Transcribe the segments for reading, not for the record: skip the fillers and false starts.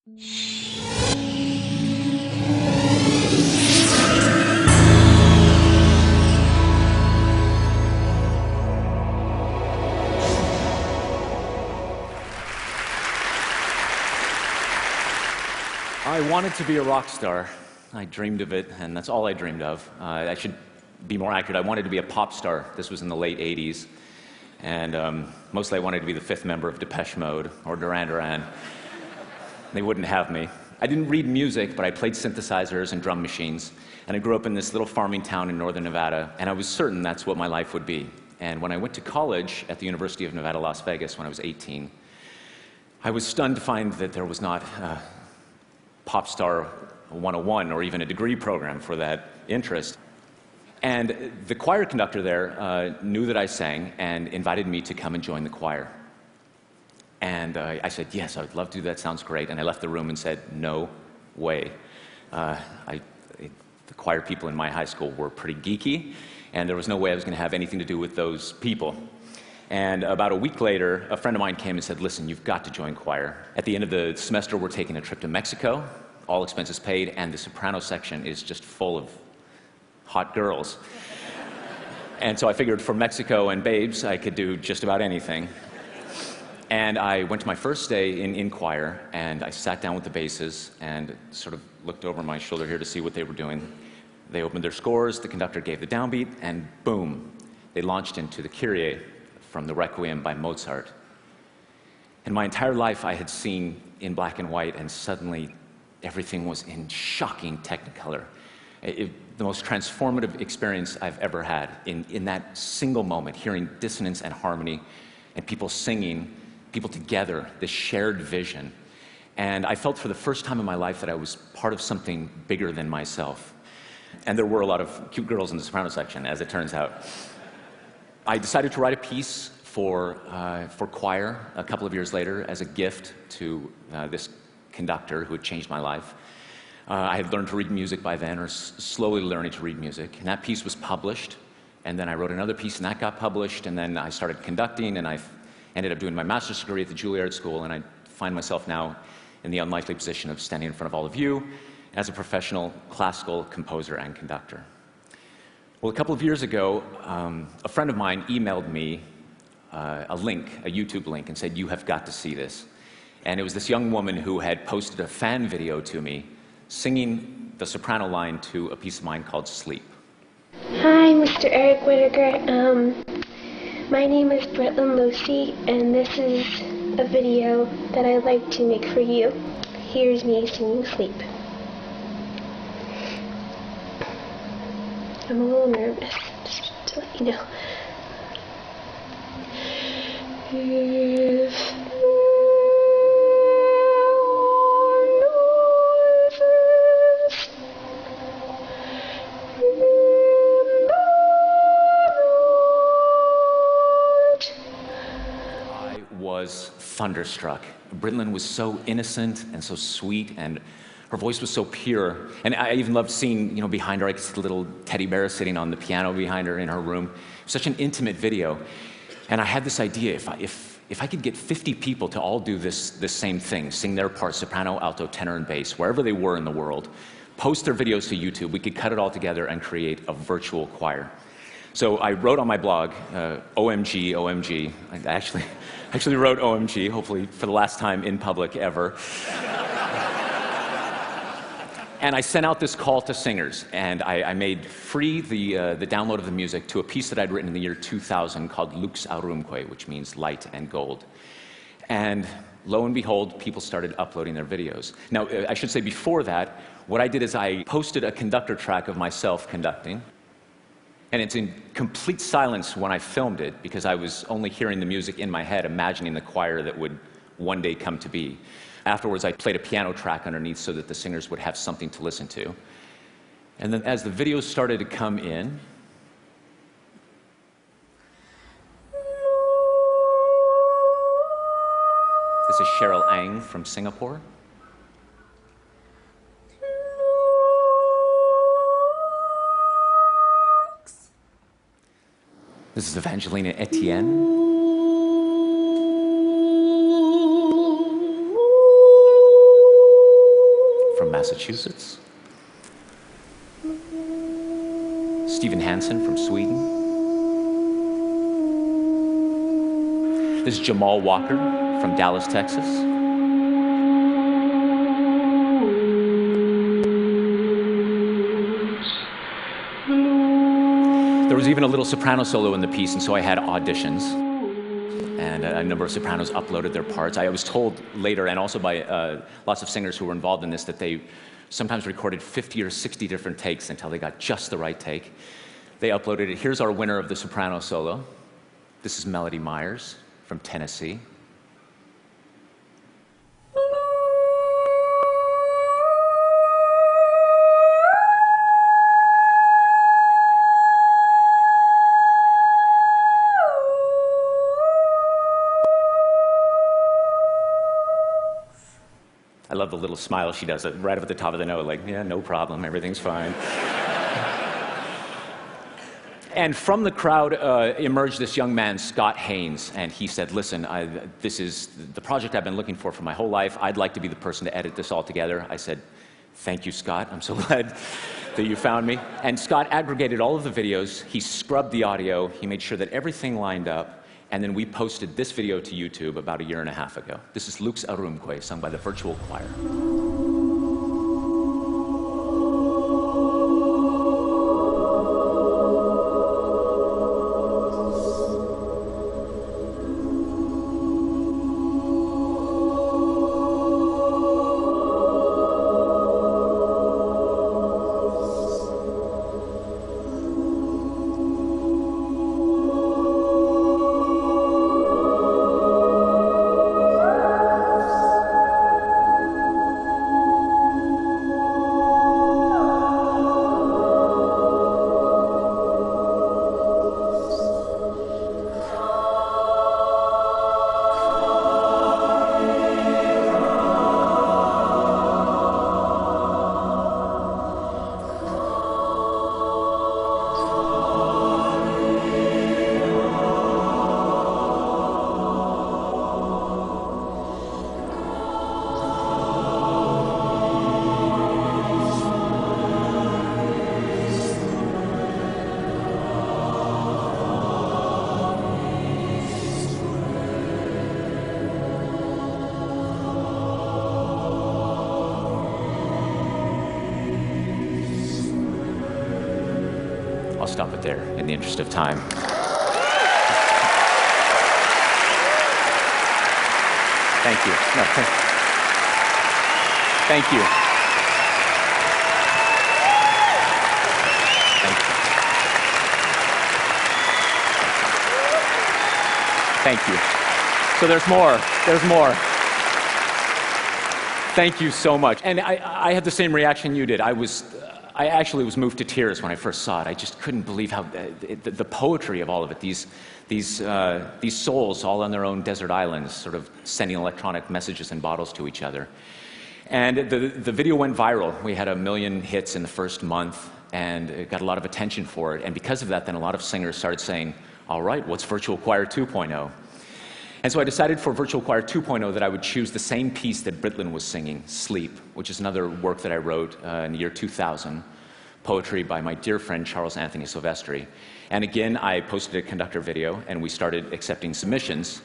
I wanted to be a rock star. I dreamed of it, and that's all I dreamed of. I should be more accurate. I wanted to be a pop star. This was in the late 80s. And mostly I wanted to be the fifth member of Depeche Mode or Duran Duran. They wouldn't have me. I didn't read music, but I played synthesizers and drum machines. And I grew up in this little farming town in northern Nevada, and I was certain that's what my life would be. And when I went to college at the University of Nevada, Las Vegas, when I was 18, I was stunned to find that there was not Pop Star 101 or even a degree program for that interest. And the choir conductor there knew that I sang and invited me to come and join the choir. And I said, yes, I would love to do that, sounds great. And I left the room and said, no way. The choir people in my high school were pretty geeky, and there was no way I was going to have anything to do with those people. And about a week later, a friend of mine came and said, listen, you've got to join choir. At the end of the semester, we're taking a trip to Mexico, all expenses paid, and the soprano section is just full of hot girls. And so I figured for Mexico and babes, I could do just about anything. And I went to my first day in choir, and I sat down with the basses and sort of looked over my shoulder here to see what they were doing. They opened their scores, the conductor gave the downbeat, and boom, they launched into the Kyrie from the Requiem by Mozart. And my entire life I had seen in black and white, and suddenly everything was in shocking technicolor. The most transformative experience I've ever had in that single moment, hearing dissonance and harmony, and people singing, people together, this shared vision. And I felt for the first time in my life that I was part of something bigger than myself. And there were a lot of cute girls in the soprano section, as it turns out. I decided to write a piece for choir a couple of years later as a gift to this conductor who had changed my life. I had learned to read music by then, or slowly learning to read music, and that piece was published. And then I wrote another piece, and that got published, and then I started conducting, and I ended up doing my master's degree at the Juilliard School, and I find myself now in the unlikely position of standing in front of all of you as a professional classical composer and conductor. Well, a couple of years ago, a friend of mine emailed me a link, a YouTube link, and said, you have got to see this. And it was this young woman who had posted a fan video to me singing the soprano line to a piece of mine called Sleep. Hi, Mr. Eric Whitacre. My name is Bretland Lucy, and this is a video that I'd like to make for you. Here's me singing Sleep. I'm a little nervous, just to let you know. I was thunderstruck. Britland was so innocent and so sweet, and her voice was so pure. And I even loved seeing, behind her, I could see the little teddy bear sitting on the piano behind her in her room. Such an intimate video. And I had this idea, if I could get 50 people to all do this same thing, sing their part, soprano, alto, tenor, and bass, wherever they were in the world, post their videos to YouTube, we could cut it all together and create a virtual choir. So I wrote on my blog, OMG, OMG. I actually wrote OMG, hopefully for the last time in public ever. And I sent out this call to singers, and I made free the download of the music to a piece that I'd written in the year 2000 called Lux Aurumque, which means light and gold. And lo and behold, people started uploading their videos. Now, I should say before that, what I did is I posted a conductor track of myself conducting, and it's in complete silence when I filmed it, because I was only hearing the music in my head, imagining the choir that would one day come to be. Afterwards, I played a piano track underneath so that the singers would have something to listen to. And then as the videos started to come in, this is Cheryl Ang from Singapore. This is Evangelina Etienne. Massachusetts. Stephen Hansen from Sweden. This is Jamal Walker from Dallas, Texas. There was even a little soprano solo in the piece, and so I had auditions. And a number of sopranos uploaded their parts. I was told later, and also by lots of singers who were involved in this, that they sometimes recorded 50 or 60 different takes until they got just the right take. They uploaded it. Here's our winner of the soprano solo. This is Melody Myers from Tennessee. I love the little smile she does right up at the top of the note, like, yeah, no problem, everything's fine. And from the crowd emerged this young man, Scott Haynes, and he said, listen, this is the project I've been looking for my whole life. I'd like to be the person to edit this all together. I said, thank you, Scott. I'm so glad that you found me. And Scott aggregated all of the videos. He scrubbed the audio. He made sure that everything lined up. And then we posted this video to YouTube about 1.5 years ago. This is Lux Arumque, sung by the Virtual Choir. I'll stop it there in the interest of time. Thank you. No, thank you. Thank you. So there's more. There's more. Thank you so much. And I had the same reaction you did. I actually was moved to tears when I first saw it. I just couldn't believe how the poetry of all of it. These souls all on their own desert islands, sort of sending electronic messages in bottles to each other. And the video went viral. We had 1 million hits in the first month, and it got a lot of attention for it. And because of that, then a lot of singers started saying, all right, what's Virtual Choir 2.0? And so I decided for Virtual Choir 2.0 that I would choose the same piece that Britlin was singing, Sleep, which is another work that I wrote in the year 2000, poetry by my dear friend Charles Anthony Silvestri. And again, I posted a conductor video, and we started accepting submissions.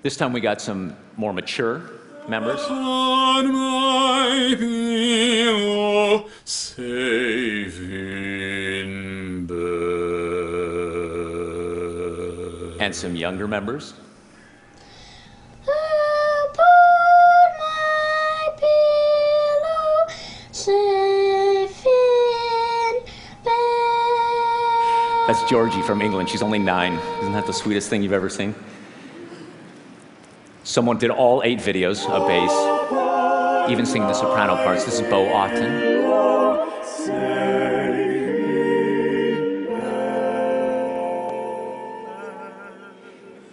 This time we got some more mature members. On my pillow, safe in bed. And some younger members. Upon my pillow, safe in bed. That's Georgie from England. She's only 9. Isn't that the sweetest thing you've ever seen? Someone did all 8 videos of bass, even singing the soprano parts. This is Bo Otten.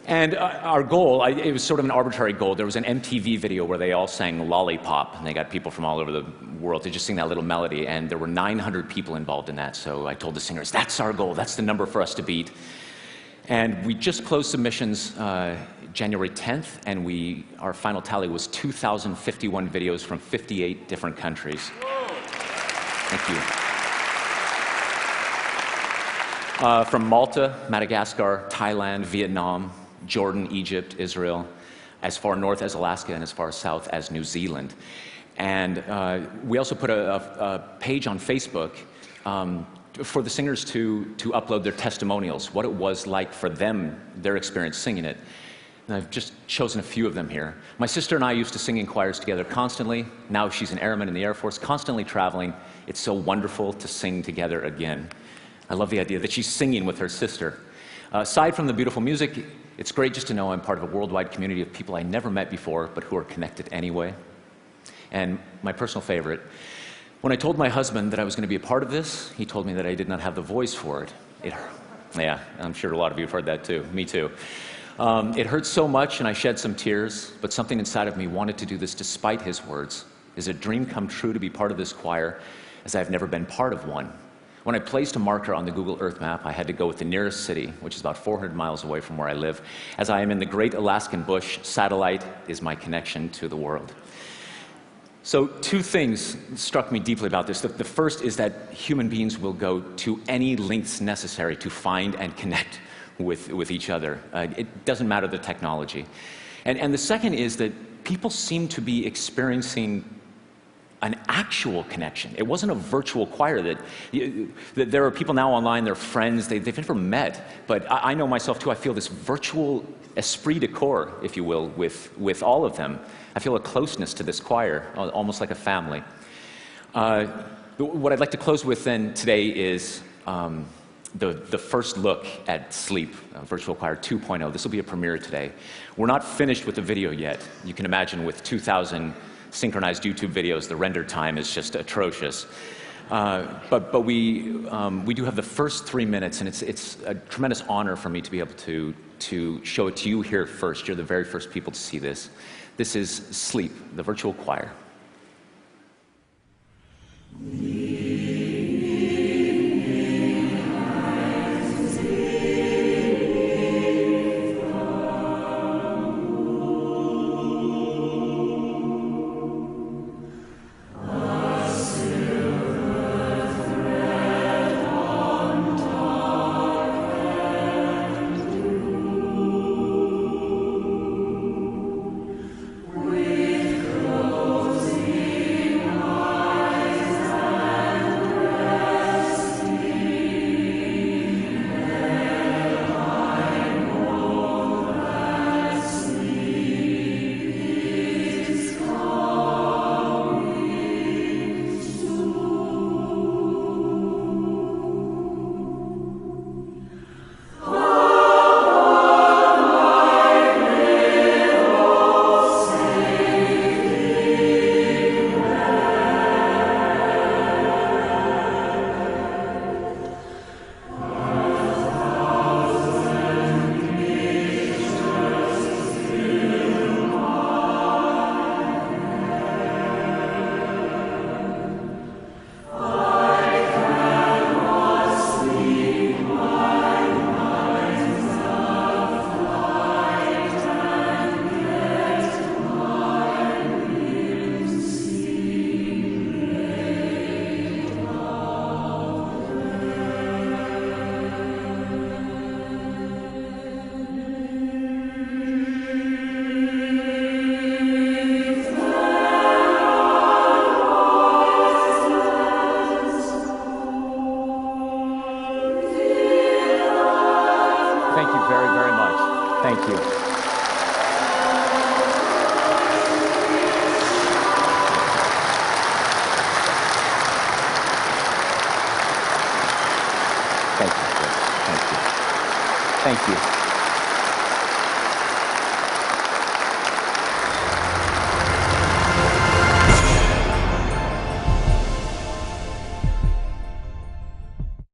And our goal, it was sort of an arbitrary goal. There was an MTV video where they all sang Lollipop, and they got people from all over the world to just sing that little melody, and there were 900 people involved in that. So I told the singers, that's our goal, that's the number for us to beat. And we just closed submissions January 10th, and our final tally was 2,051 videos from 58 different countries. Thank you. From Malta, Madagascar, Thailand, Vietnam, Jordan, Egypt, Israel, as far north as Alaska, and as far south as New Zealand. And we also put a page on Facebook for the singers to upload their testimonials, what it was like for them, their experience singing it. And I've just chosen a few of them here. My sister and I used to sing in choirs together constantly. Now she's an airman in the Air Force, constantly traveling. It's so wonderful to sing together again. I love the idea that she's singing with her sister. Aside from the beautiful music, it's great just to know I'm part of a worldwide community of people I never met before, but who are connected anyway. And my personal favorite, when I told my husband that I was going to be a part of this, he told me that I did not have the voice for it. Yeah, I'm sure a lot of you have heard that too. Me too. It hurt so much, and I shed some tears, but something inside of me wanted to do this despite his words. Is a dream come true to be part of this choir, as I've never been part of one. When I placed a marker on the Google Earth map, I had to go with the nearest city, which is about 400 miles away from where I live. As I am in the great Alaskan bush, satellite is my connection to the world. So two things struck me deeply about this. The first is that human beings will go to any lengths necessary to find and connect with each other. It doesn't matter the technology. And the second is that people seem to be experiencing an actual connection. It wasn't a virtual choir that there are people now online, they're friends, they've never met, but I know myself too, I feel this virtual esprit de corps, if you will, with all of them. I feel a closeness to this choir, almost like a family. What I'd like to close with then today is the first look at Sleep, Virtual Choir 2.0. This will be a premiere today. We're not finished with the video yet. You can imagine with 2,000 synchronized YouTube videos, the render time is just atrocious. But we do have the first 3 minutes, and it's a tremendous honor for me to be able to show it to you here first. You're the very first people to see this. This is Sleep, the Virtual Choir. Thank you very, very much. Thank you. Thank you. Thank you. Thank you.